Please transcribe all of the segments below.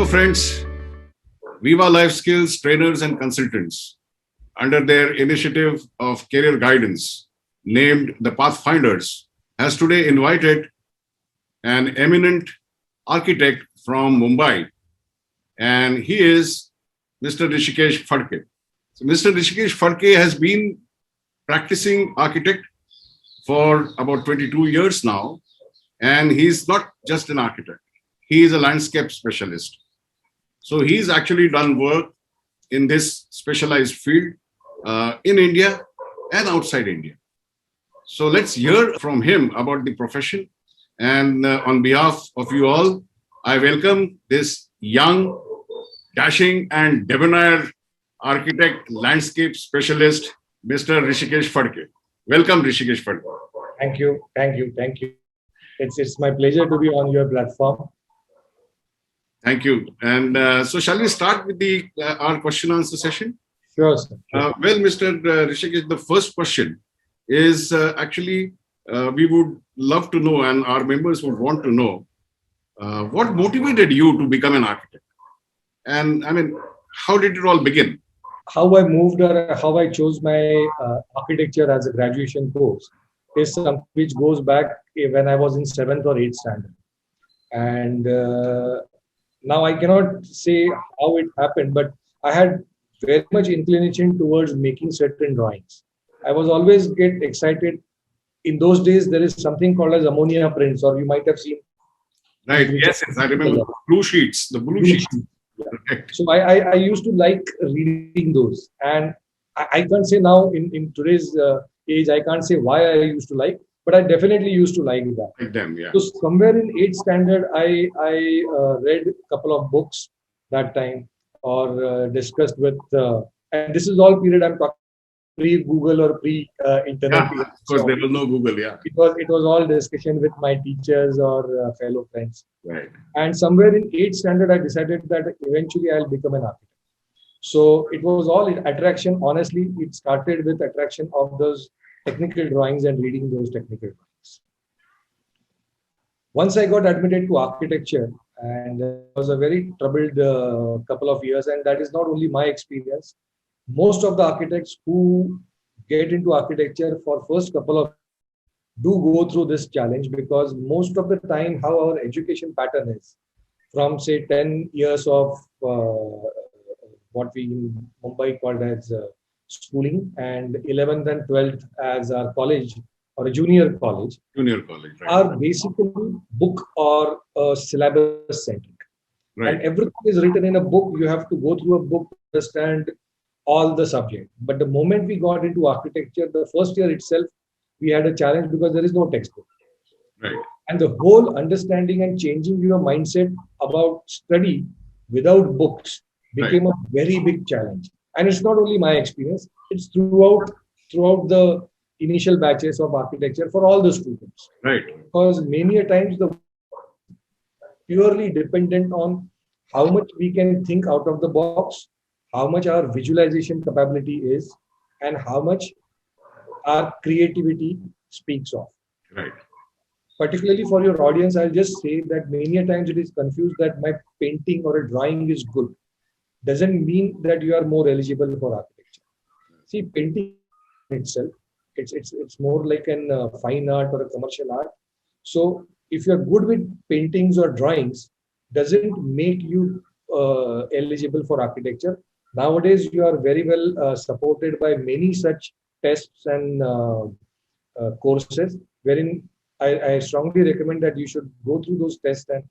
friends. Viva Life Skills trainers and consultants, under their initiative of career guidance named the Pathfinders, has today invited an eminent architect from Mumbai, and he is Mr. Hrishikesh Phadke. So Mr. Hrishikesh Phadke has been practicing architect for about 22 years now, and he's not just an architect. He is a landscape specialist. So he's actually done work in this specialized field in India and outside India. So let's hear from him about the profession. And on behalf of you all, I welcome this young, dashing and debonair architect, landscape specialist, Mr. Hrishikesh Phadke. Welcome, Hrishikesh Phadke. Thank you. It's my pleasure to be on your platform. Thank you. And so shall we start with our question answer session? Sure, sir. Well, Mr. Hrishikesh, the first question is we would love to know, and our members would want to know, what motivated you to become an architect? And I mean, how did it all begin? How I moved or how I chose my architecture as a graduation course is something which goes back when I was in 7th or 8th standard. And now I cannot say how it happened, but I had very much inclination towards making certain drawings. I was always get excited. In those days, there is something called as ammonia prints, or you might have seen. Right. Yes, I remember the blue sheets. Yeah. Right. So I used to like reading those, and I can't say now in today's age, I can't say why I used to like, but I definitely used to like that. Like them, yeah. So somewhere in 8th standard, I read a couple of books that time, or discussed with, and this is all period I'm talking pre-Google or pre-internet. Yeah, of course, there was no Google, yeah. It was all discussion with my teachers or fellow friends. Right. And somewhere in 8th standard, I decided that eventually I'll become an architect. So it was all attraction. Honestly, it started with attraction of those technical drawings and reading those technical drawings. Once I got admitted to architecture, and it was a very troubled couple of years, and that is not only my experience. Most of the architects who get into architecture for first couple of do go through this challenge, because most of the time how our education pattern is from say 10 years of what we in Mumbai called as schooling, and 11th and 12th as our college or a junior college. Junior college, right. Are basically book or syllabus centric. Right. And everything is written in a book. You have to go through a book to understand all the subject. But the moment we got into architecture, the first year itself, we had a challenge because there is no textbook. Right. And the whole understanding and changing your mindset about study without books became a very big challenge. And it's not only my experience, it's throughout the initial batches of architecture for all the students. Right. Because many a times the purely dependent on how much we can think out of the box, how much our visualization capability is, and how much our creativity speaks of. Right. Particularly for your audience, I'll just say that many a times it is confused that my painting or a drawing is good. Doesn't mean that you are more eligible for architecture. See, painting itself, it's more like an fine art or a commercial art. So if you're good with paintings or drawings, doesn't make you eligible for architecture. Nowadays, you are very well supported by many such tests and courses, wherein I strongly recommend that you should go through those tests and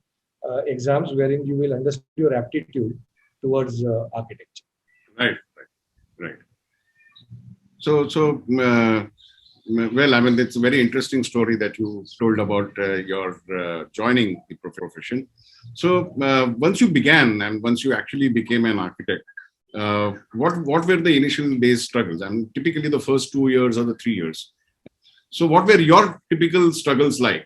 exams, wherein you will understand your aptitude towards architecture. Right. So, well, I mean, it's a very interesting story that you told about your joining the profession. So, once you began and once you actually became an architect, what were the initial days struggles? And typically the first 2 years or the 3 years. So what were your typical struggles like?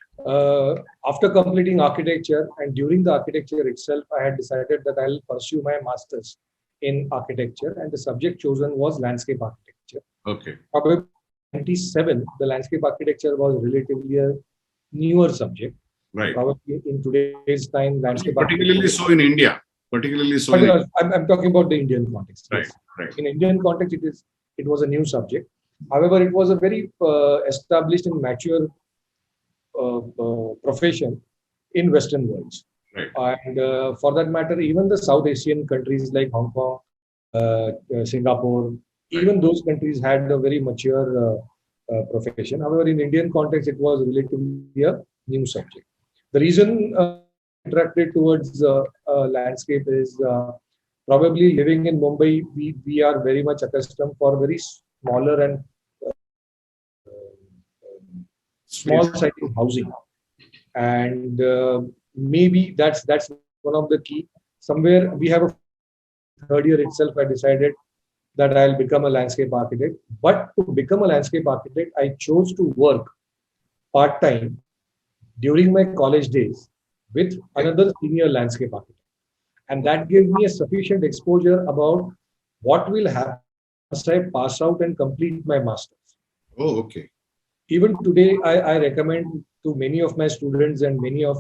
After completing architecture and during the architecture itself, I had decided that I'll pursue my master's in architecture, and the subject chosen was landscape architecture. Okay. However, in 1997, the landscape architecture was relatively a newer subject. Right. Probably in today's time, landscape particularly so in India. particularly so But in I'm talking about the Indian context. right, Yes. right, In Indian context, it was a new subject. However, it was a very established and mature profession in Western worlds. right. And for that matter, even the South Asian countries like Hong Kong, Singapore, Right. even those countries had a very mature profession. However, in Indian context, it was relatively a new subject. The reason attracted towards landscape is probably living in Mumbai, we are very much accustomed for very smaller and small Space. siding housing, and maybe that's one of the key. Somewhere we have a third year itself, I decided that I'll become a landscape architect. But to become a landscape architect, I chose to work part time during my college days with another senior landscape architect. And that gave me a sufficient exposure about what will happen once I pass out and complete my master's. Oh, okay. Even today, I recommend to many of my students and many of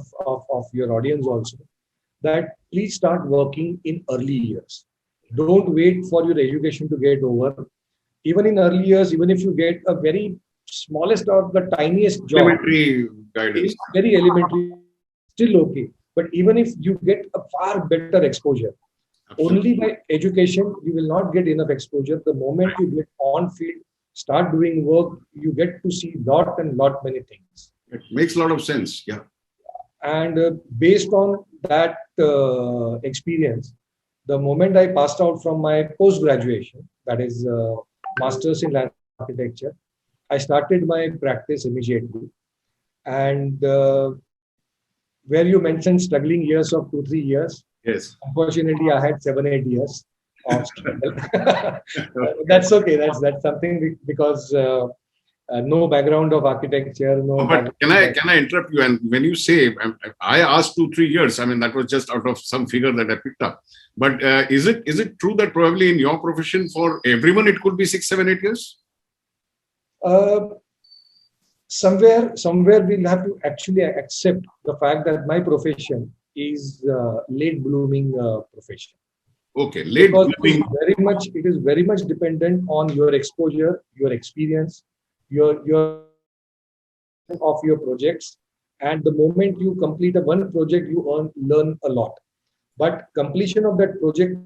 your audience also that please start working in early years. Don't wait for your education to get over. Even in early years, even if you get a very smallest or the tiniest job, Elementary guidance. it's very elementary, still okay. But even if you get a far better exposure, only Absolutely. by education, you will not get enough exposure. The moment you get on field, start doing work, you get to see lot and lot many things. It makes a lot of sense. Yeah. And based on that experience, the moment I passed out from my post graduation, that is master's in landscape architecture, I started my practice immediately. And where you mentioned struggling years of 2 3 years, Yes. unfortunately, I had 7 8 years of struggle. That's okay. That's something because no background of architecture, no But can background I of can I interrupt you? And when you say I asked 2 3 years, I mean that was just out of some figure that I picked up. But is it true that probably in your profession for everyone it could be 6 7 8 years? uh, somewhere we'll have to actually accept the fact that my profession is late blooming profession, Okay, late because blooming. it is very much dependent on your exposure, your experience, your of your projects. And the moment you complete a one project, you learn a lot. But completion of that project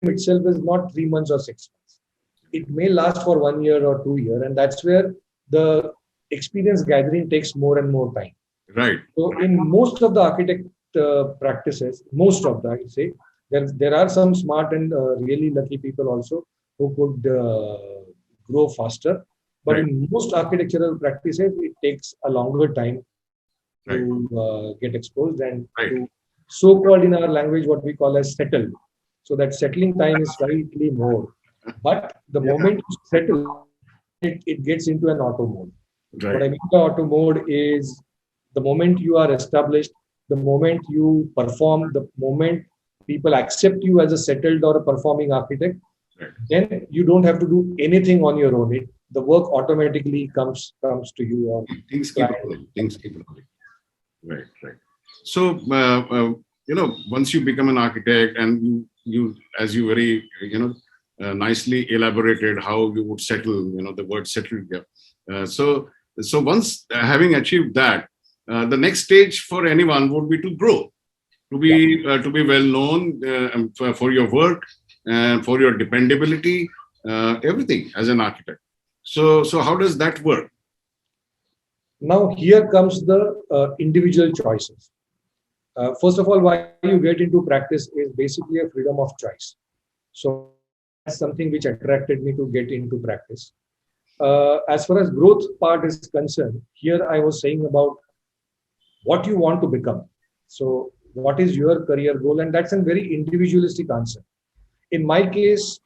itself is not 3 months or 6 months. It may last for 1 year or 2 year, and that's where the experience gathering takes more and more time. Right. So in most of the architect practices, most of the, I would say, there are some smart and really lucky people also who could grow faster. But Right. in most architectural practices, it takes a longer time to Right. get exposed and Right. to so-called in our language what we call as settle. So that settling time is slightly more. But the Yeah. moment you settle, it gets into an auto mode. What Right. I mean by auto mode is the moment you are established, the moment you perform, the moment people accept you as a settled or a performing architect, Right. then you don't have to do anything on your own. The work automatically comes to you or Things keep client. rolling. Things keep rolling. Right. Right. So once you become an architect and you as you very nicely elaborated how you would settle, the word settle here. So once having achieved that, the next stage for anyone would be to grow, Yeah. to be well known for your work and for your dependability, everything as an architect. So how does that work? Now here comes the individual choices. First of all, why you get into practice is basically a freedom of choice. So that's something which attracted me to get into practice. As far as growth part is concerned, here I was saying about what you want to become. So what is your career goal? And that's a very individualistic answer. In my case,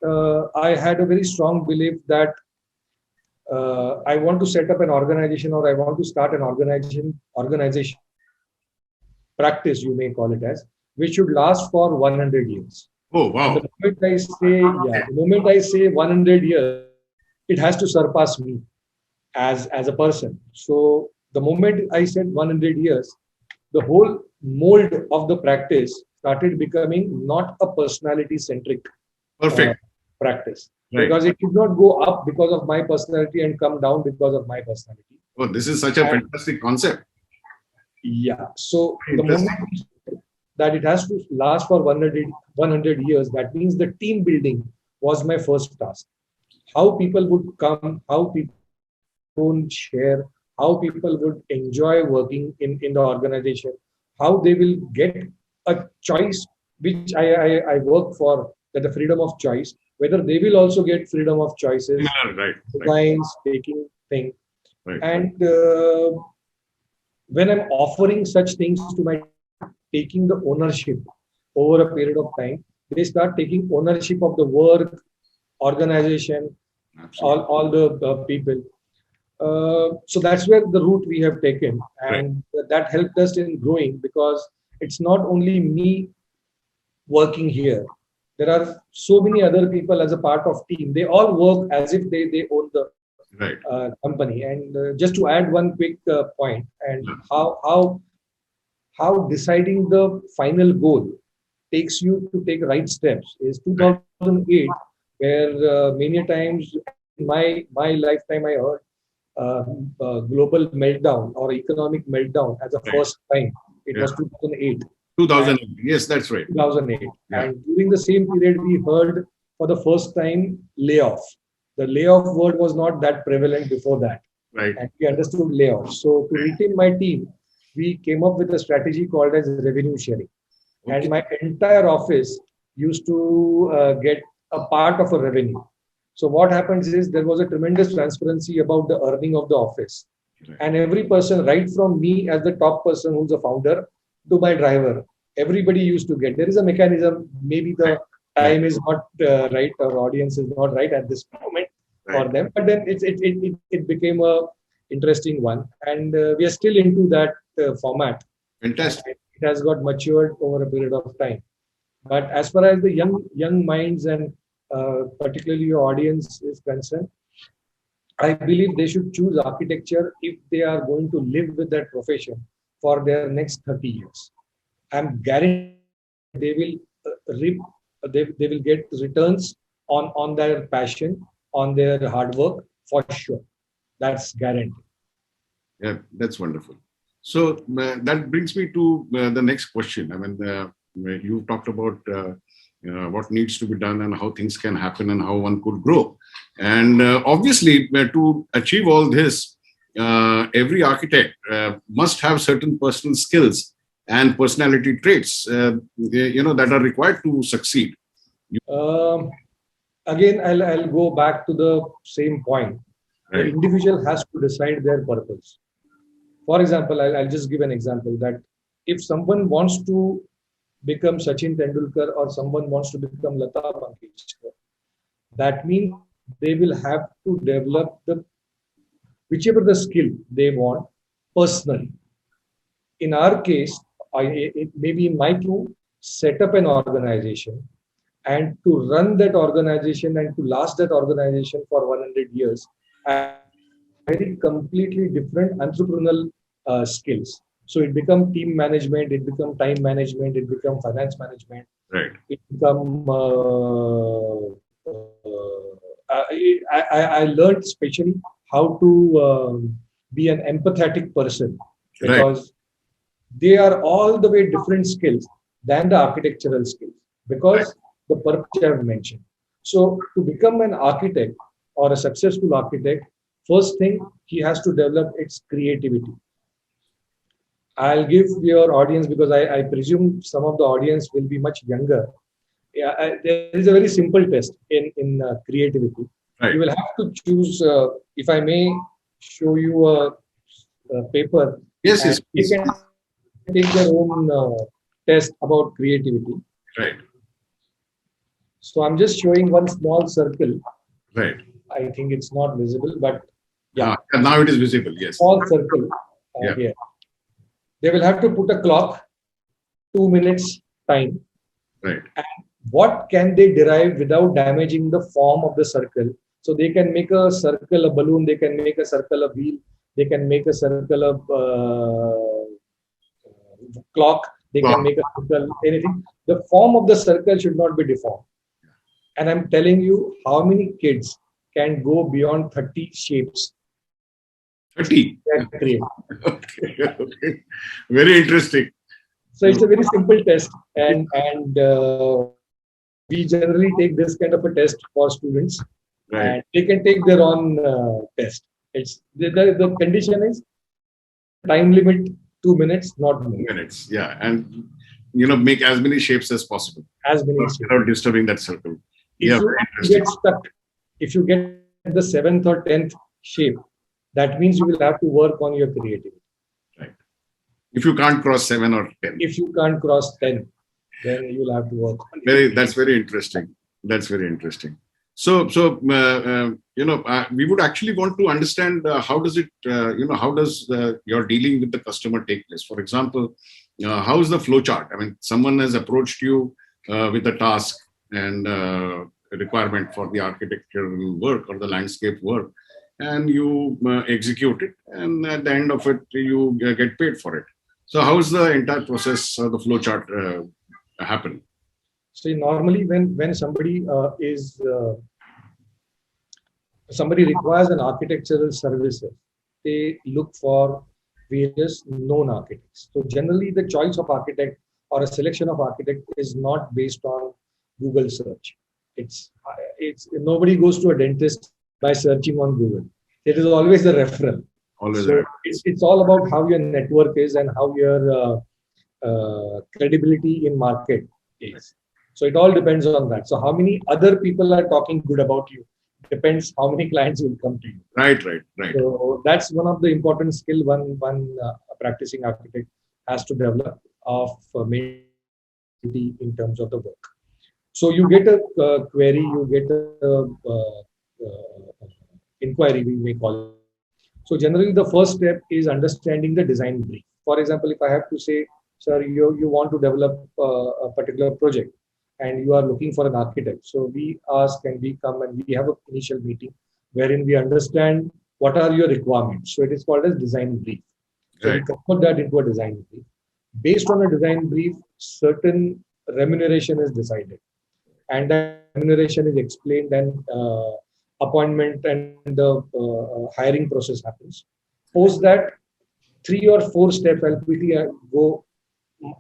I had a very strong belief that I want to set up an organization or I want to start an organization practice, you may call it as, which should last for 100 years. Oh, And wow. the moment I say 100 years, it has to surpass me as a person. So the moment I said 100 years, the whole mold of the practice started becoming not a personality centric Perfect. practice, Right. because it did not go up because of my personality and come down because of my personality. Oh, this is such a And fantastic concept. yeah, so the moment Interesting. we said that it has to last for 100 years, that means the team building was my first task. How people would come, how people would share, how people would enjoy working in the organization, how they will get a choice, which I work for, that the freedom of choice, whether they will also get freedom of choices, Yeah, right. Right. designs, taking things. Right. And when I'm offering such things to my taking the ownership over a period of time, they start taking ownership of the work, organization, Absolutely. all the people. So that's where the route we have taken, Right. and that helped us in growing, because it's not only me working here. There are so many other people as a part of team. They all work as if they own the Right. company. And just to add one quick point, and Yeah. how deciding the final goal takes you to take right steps is Right. 2008, where many times in my lifetime I heard global meltdown or economic meltdown as a Right. first time. It Yeah. was 2008. And 2000. Yes, that's right. 2008. Yeah. And during the same period, we heard for the first time layoff. The layoff word was not that prevalent before that. Right. And we understood layoff. So to retain my team, we came up with a strategy called as revenue sharing. And Okay. my entire office used to get a part of a revenue. So what happens is there was a tremendous transparency about the earning of the office. Right. And every person, right from me as the top person who's a founder to my driver, everybody used to get. There is a mechanism. Maybe the Right. time is not right, or audience is not right at this moment for Right. them. But then it became a interesting one, and we are still into that format, and Fantastic. it has got matured over a period of time. But as far as the young minds and particularly your audience is concerned, I believe they should choose architecture if they are going to live with that profession for their next 30 years. I'm guaranteed they will reap, they will get returns on their passion, on their hard work for sure. That's guaranteed. Yeah, that's wonderful. So that brings me to the next question. I mean, you talked about what needs to be done and how things can happen and how one could grow. And obviously, to achieve all this, every architect must have certain personal skills and personality traits, that are required to succeed. Um, Again, I'll go back to the same point. The Right. individual has to decide their purpose. For example, I'll just give an example that if someone wants to become Sachin Tendulkar or someone wants to become Lata Mangeshkar, that means they will have to develop the whichever the skill they want personally. In our case, it maybe in my to set up an organization and to run that organization and to last that organization for 100 years, and very completely different entrepreneurial skills. So it become team management, it become time management, it become finance management, Right. it become I learned especially how to be an empathetic person, Right. because they are all the way different skills than the architectural skills, Right. because the purpose I have mentioned. So to become an architect or a successful architect, first thing he has to develop its creativity. I'll give your audience, because I presume some of the audience will be much younger. Yeah, there is a very simple test in creativity. You Right. will have to choose. If I may show you a paper, Yes. and Yes. they Please. can take their own test about creativity. Right. So I'm just showing one small circle. Right. I think it's not visible, but yeah, Now it is visible. Yes. small circle Yeah. here. They will have to put a clock, 2 minutes time. Right. What can they derive without damaging the form of the circle? So they can make a circle, a balloon, they can make a circle, a wheel, they can make a circle, a clock, They can make a circle, anything. The form of the circle should not be deformed. And I'm telling you, how many kids can go beyond 30 shapes 30. they create? Okay, okay. Very interesting. So it's a very simple test, and we generally take this kind of a test for students, Right. and they can take their own test. It's the condition is time limit 2 minutes, not more. Minutes. Yeah. And, you know, make as many shapes as possible As many shapes. without disturbing that circle. If Yeah, you very interesting. get stuck, if you get the 7th or 10th shape, that means you will have to work on your creativity. Right. If you can't cross 7 or 10. If you can't cross 10, then you will have to work on it. That's very interesting. That's very interesting. So, we would actually want to understand how does it, how does your dealing with the customer take place? For example, how is the flow chart? I mean, someone has approached you with a task and a requirement for the architectural work or the landscape work, and you execute it, and at the end of it, you get paid for it. So, how is the entire process, the flow chart happen? So normally, when somebody requires an architectural services, they look for various known architects. So generally, the choice of architect or a selection of architect is not based on Google search. It's nobody goes to a dentist by searching on Google. It is always a referral. Always. So it's all about how your network is and how your credibility in market is. So it all depends on that. So how many other people are talking good about you depends how many clients will come to you. Right. So that's one of the important skill one practicing architect has to develop of maturity in terms of the work. So you get a query, you get a inquiry, we may call it. So generally the first step is understanding the design brief. For example, if I have to say, sir, you want to develop a particular project and you are looking for an architect. So we ask and we come and we have an initial meeting wherein we understand what are your requirements. So it is called as design brief. So Right. we convert that into a design brief. Based on a design brief, certain remuneration is decided. And that remuneration is explained and appointment and the hiring process happens. Post that, 3 or 4 steps I'll quickly go.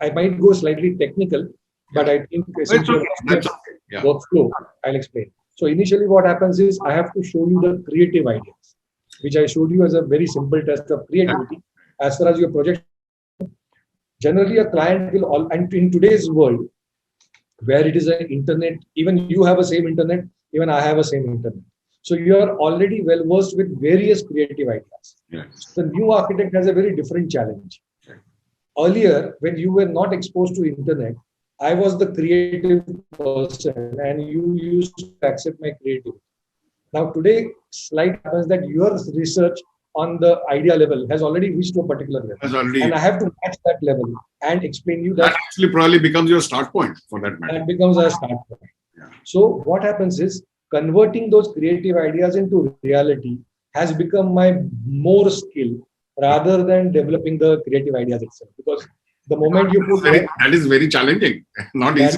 I might go slightly technical, but I think since That's okay. Yeah. workflow, I'll explain. So initially what happens is I have to show you the creative ideas, which I showed you as a very simple test of creativity. As far as your project, generally a client will all, and in today's world, where it is an internet, even you have a same internet, even I have a same internet. So you are already well versed with various creative ideas. Yeah. So the new architect has a very different challenge. Earlier, when you were not exposed to internet, I was the creative person and you used to accept my creativity. Now today, slight happens that your research on the idea level has already reached to a particular level. And I have to match that level and explain you that actually probably becomes your start point for that matter. That becomes a start point. Yeah. So what happens is converting those creative ideas into reality has become my more skill rather than developing the creative ideas itself. Because the moment you put that is very challenging, not easy.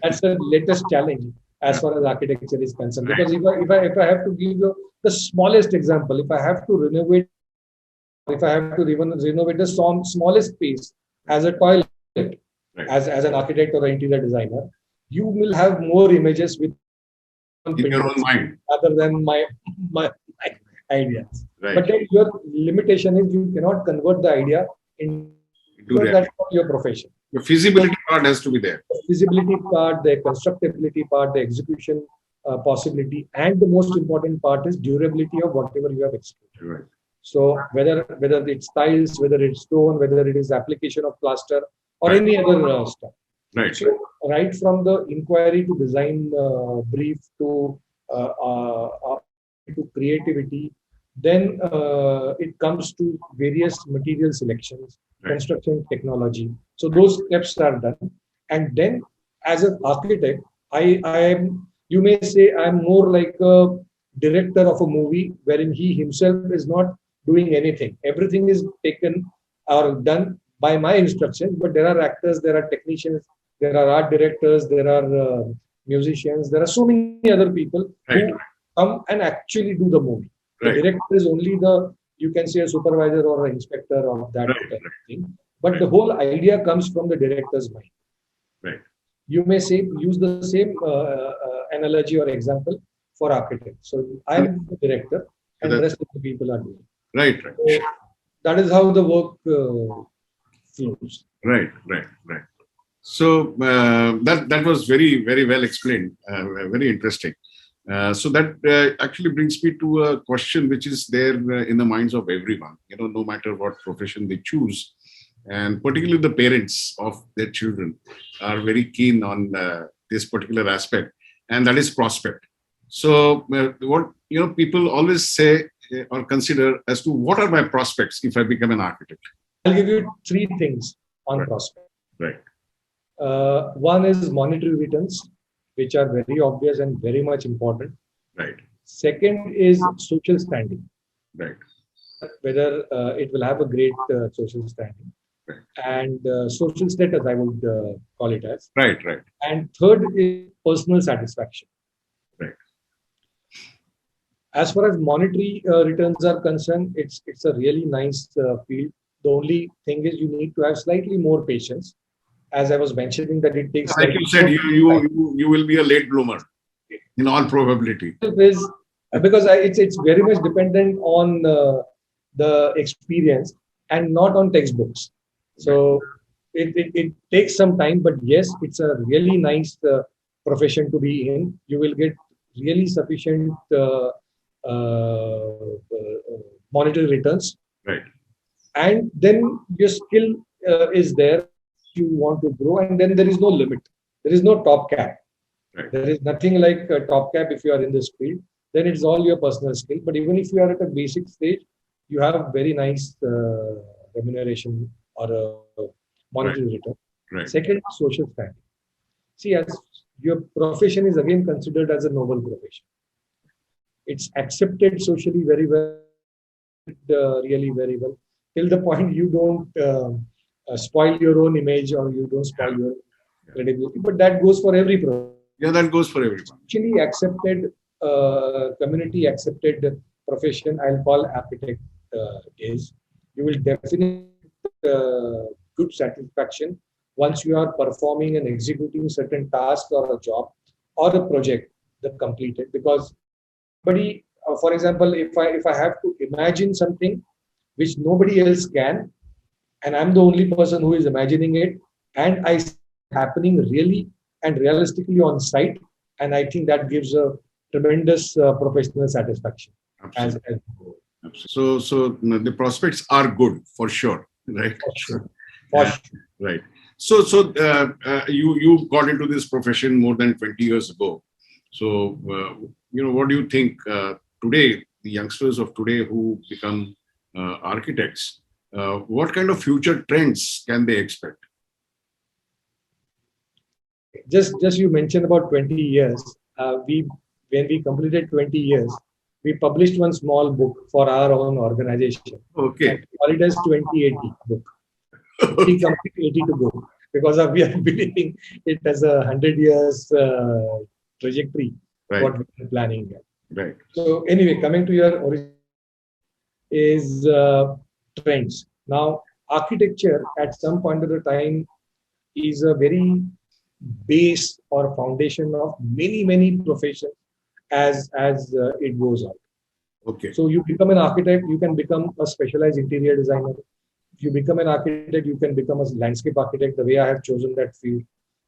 That's the latest challenge as far as architecture is concerned. Because if I have to give you the smallest example, if I have to renovate the smallest space as a toilet, as an architect or an interior designer, you will have more images with in your own mind rather than my ideas. Right. But then your limitation is you cannot convert the idea into that's not your profession. The feasibility part has to be there. The feasibility part, the constructability part, the execution possibility, and the most important part is durability of whatever you have executed. Right. So whether it's tiles, whether it's stone, whether it is application of plaster or any other stuff. Right. So right from the inquiry to design brief to creativity, then it comes to various material selections, construction technology. So those steps are done, and then as an architect, I am, you may say, I'm more like a director of a movie wherein he himself is not doing anything. Everything is taken or done by my instructions, but there are actors, there are technicians, there are art directors, there are musicians, there are so many other people who Right. come and actually do the movie. The Right. director is only the, you can say, a supervisor or an inspector of that Right. thing. But the whole idea comes from the director's mind. Right. You may say, use the same analogy or example for architect. So And I'm the director and that, rest of the people are doing. right. Right. So that is how the work flows. Right. Right. Right. So that was very well explained. Very interesting. So that actually brings me to a question which is there in the minds of everyone. No matter what profession they choose, and particularly the parents of their children are very keen on this particular aspect, and that is prospect. So what people always say or consider as to what are my prospects if I become an architect. I'll give you three things on Right. prospect. Right. One is monetary returns, which are very obvious and very much important. Right. Second is social standing, Right. whether it will have a great social standing, Right. and social status, I would call it as. Right. Right. And third is personal satisfaction. Right. As far as monetary returns are concerned, it's a really nice field. The only thing is you need to have slightly more patience. As I was mentioning, that it takes Like slightly you said, more time. you will be a late bloomer in all probability. Is because it's very much dependent on the experience and not on textbooks. So it takes some time, but yes, it's a really nice profession to be in. You will get really sufficient monetary returns, Right. and then your skill is there. You want to grow, and then there is no limit. There is no top cap. Right. There is nothing like a top cap if you are in this field. Then it's all your personal skill. But even if you are at a basic stage, you have very nice remuneration or a monetary Right. return. Right. Second, social standing. See, as your profession is again considered as a noble profession. It's accepted socially very well, really very well, till the point you don't spoil your own image or you don't spoil your credibility. But that goes for every profession. Yeah, that goes for everyone. Actually accepted, community accepted profession, I'll call architect is. You will definitely good satisfaction once you are performing and executing certain tasks or a job or a project that completed. Because somebody, for example, if I have to imagine something which nobody else can, and I'm the only person who is imagining it, and I see it happening really and realistically on site, and I think that gives a tremendous professional satisfaction. Absolutely. As Absolutely. So the prospects are good for sure, right? for sure. For Yeah, sure. right. So you got into this profession more than 20 years ago. So what do you think today, the youngsters of today who become architects, what kind of future trends can they expect? Just you mentioned about 20 years. We when we completed 20 years, we published one small book for our own organization, and Okay. we call it as 2080 book. We complete 80 to go because we are believing it as a 100 years trajectory. Right. What we are planning. Right. So anyway, coming to your origin is trends. Now, architecture at some point of the time is a very base or foundation of many professions as it goes on. Okay. So you become an architect, you can become a specialized interior designer. If you become an architect, you can become a landscape architect. The way I have chosen that field,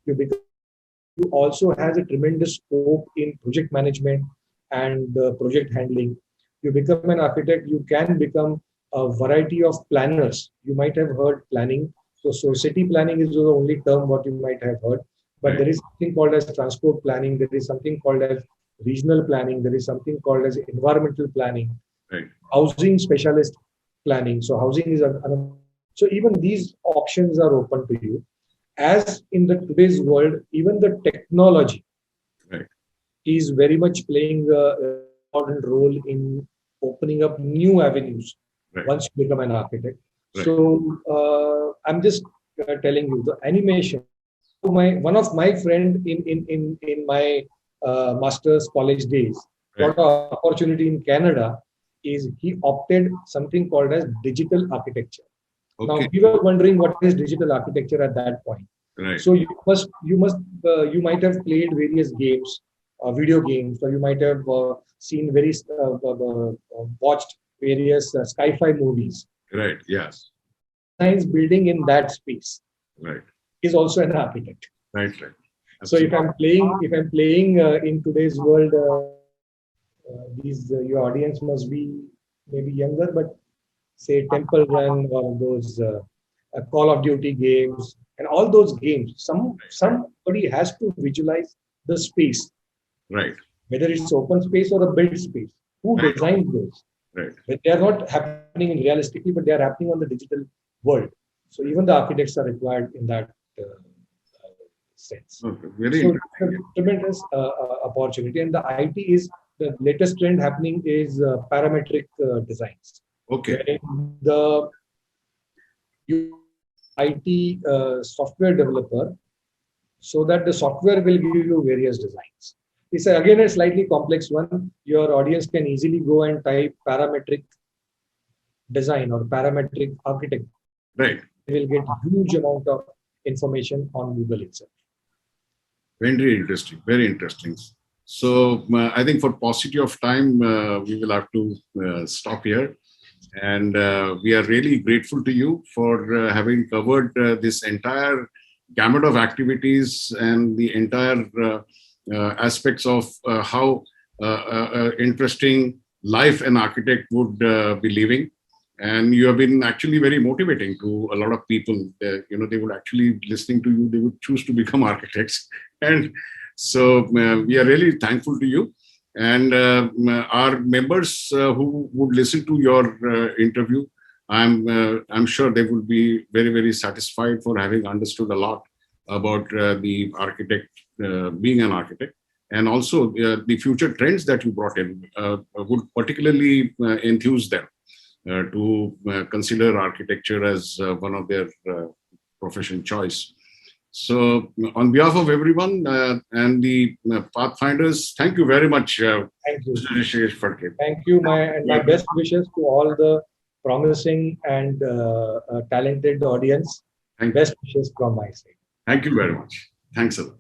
you also has a tremendous scope in project management and project handling. You become an architect, you can become a variety of planners. You might have heard planning. So city planning is the only term what you might have heard. But there is something called as transport planning. There is something called as regional planning. There is something called as environmental planning. Right. Housing specialist planning. So housing is so even these options are open to you. As in the today's world, even the technology Right. is very much playing an important role in opening up new avenues Right. once you become an architect. Right. So I'm just telling you the animation. One of my friend in my master's college days Right. got an opportunity in Canada. Is he opted something called as digital architecture. Okay. Now we were wondering what is digital architecture at that point. Right. So you might have played various games, video games, or you might have seen watched various sci-fi movies. Right. Yes. Science building in that space Right. is also an architect. Right. Right. So if I'm playing in today's world, your audience must be maybe younger, but say Temple Run or those Call of Duty games and all those games, somebody has to visualize the space, Right. whether it's open space or a built space. Who Right. designed those? Right. But they are not happening in realistically, but they are happening on the digital world. So even the architects are required in that sense. Okay. Very So interesting. tremendous opportunity, and the IT is the latest trend happening is parametric designs, Okay. wherein the IT software developer, so that the software will give you various designs. It's again a slightly complex one. Your audience can easily go and type parametric design or parametric architect. Right. They will get huge amount of information on Google itself. Very interesting. Very interesting. So I think for paucity of time, we will have to stop here. And we are really grateful to you for having covered this entire gamut of activities and the entire aspects of how interesting life an architect would be living. And you have been actually very motivating to a lot of people. They would actually, listening to you, they would choose to become architects. And so we are really thankful to you. And our members who would listen to your interview, I'm sure they will be very, very satisfied for having understood a lot about the architect, being an architect, and also the future trends that you brought in would particularly enthuse them to consider architecture as one of their profession choice. So, on behalf of everyone and the Pathfinders, thank you very much, Thank you. Mr. Hrishikesh Phadke. Thank you. My best wishes to all the promising and talented audience. Thank you. Best wishes from my side. Thank you very much. Thanks a lot.